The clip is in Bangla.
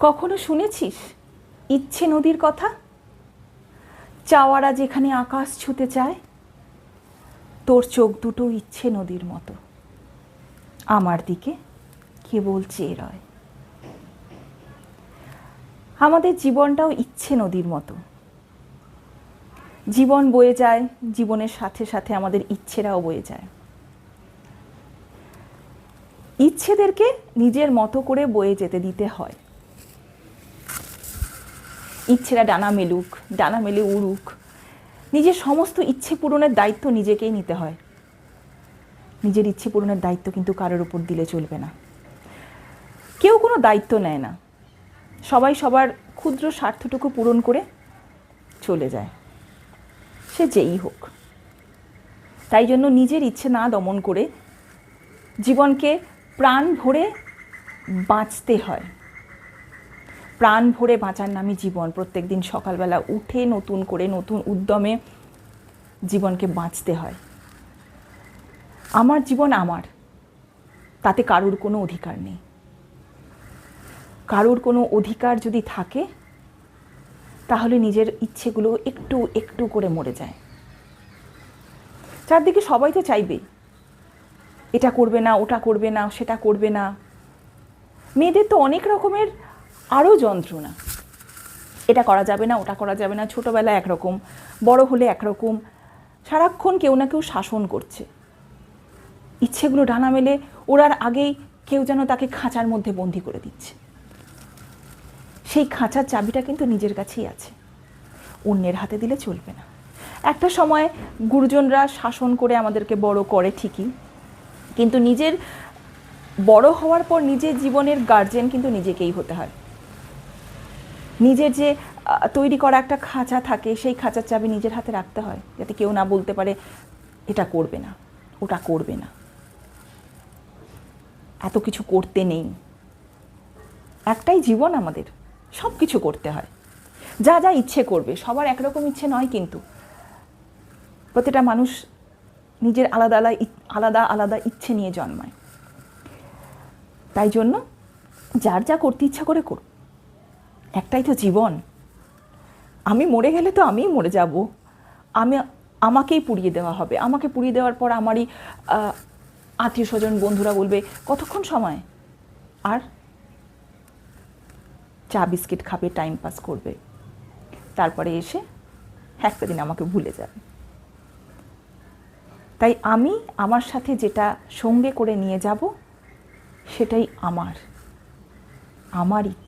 কখনো শুনেছিস ইচ্ছে নদীর কথা? চাওয়ারা যেখানে আকাশ ছুতে চায়, তোর চোখ দুটো ইচ্ছে নদীর মতো আমার দিকে কেবল চেয়ে রয়। আমাদের জীবনটাও ইচ্ছে নদীর মতো। জীবন বয়ে যায়, জীবনের সাথে সাথে আমাদের ইচ্ছেরাও বয়ে যায়। ইচ্ছেদেরকে নিজের মতো করে বয়ে যেতে দিতে হয়। ইচ্ছেরা ডানা মেলুক, ডানা মেলে উড়ুক। নিজের সমস্ত ইচ্ছে পূরণের দায়িত্ব নিজেকেই নিতে হয়। নিজের ইচ্ছে পূরণের দায়িত্ব কিন্তু কারোর উপর দিলে চলবে না। কেউ কোনো দায়িত্ব নেয় না, সবাই সবার ক্ষুদ্র স্বার্থটুকু পূরণ করে চলে যায়, সে যেই হোক। তাই জন্য নিজের ইচ্ছে না দমন করে জীবনকে প্রাণ ভরে বাঁচতে হয়। প্রাণ ভরে বাঁচার নামই জীবন। প্রত্যেক দিন সকালবেলা উঠে নতুন করে নতুন উদ্যমে জীবনকে বাঁচতে হয়। আমার জীবন আমার, তাতে কারুর কোনো অধিকার নেই। কারুর কোনো অধিকার যদি থাকে তাহলে নিজের ইচ্ছেগুলো একটু একটু করে মরে যায়। চারদিকে সবাই তো চাইবে, এটা করবে না, ওটা করবে না, সেটা করবে না। মেয়েদের তো অনেক রকমের আরও যন্ত্রণা। এটা করা যাবে না, ওটা করা যাবে না। ছোটোবেলায় একরকম, বড় হলে একরকম, সারাক্ষণ কেউ না কেউ শাসন করছে। ইচ্ছেগুলো ডানা মেলে ওড়ার আগেই কেউ যেন তাকে খাঁচার মধ্যে বন্দি করে দিচ্ছে। সেই খাঁচার চাবিটা কিন্তু নিজের কাছেই আছে, অন্যের হাতে দিলে চলবে না। একটা সময় গুরুজনরা শাসন করে আমাদেরকে বড় করে ঠিকই, কিন্তু নিজের বড় হওয়ার পর নিজের জীবনের গার্জেন কিন্তু নিজেকেই হতে হয়। নিজের যে তৈরি করা একটা খাঁচা থাকে, সেই খাঁচার চাবি নিজের হাতে রাখতে হয়, যাতে কেউ না বলতে পারে এটা করবে না, ওটা করবে না, এত কিছু করতে নেই। একটাই জীবন আমাদের, সব কিছু করতে হয়। যা যা ইচ্ছে করবে, সবার একরকম ইচ্ছে নয় কিন্তু। প্রতিটা মানুষ নিজের আলাদা আলাদা আলাদা ইচ্ছে নিয়ে জন্মায়। তাই জন্য যার যা করতে ইচ্ছা করে করুক। একটাই তো জীবন। আমি মরে গেলে তো আমিই মরে যাব, আমাকেই পুড়িয়ে দেওয়া হবে। আমাকে পুড়িয়ে দেওয়ার পর আমারই আত্মীয় স্বজন বন্ধুরা বলবে কতক্ষণ সময়, আর চা বিস্কিট খাবে, টাইম পাস করবে, তারপরে এসে একটা দিন আমাকে ভুলে যাবে। তাই আমি আমার সাথে যেটা সঙ্গে করে নিয়ে যাব সেটাই আমারই।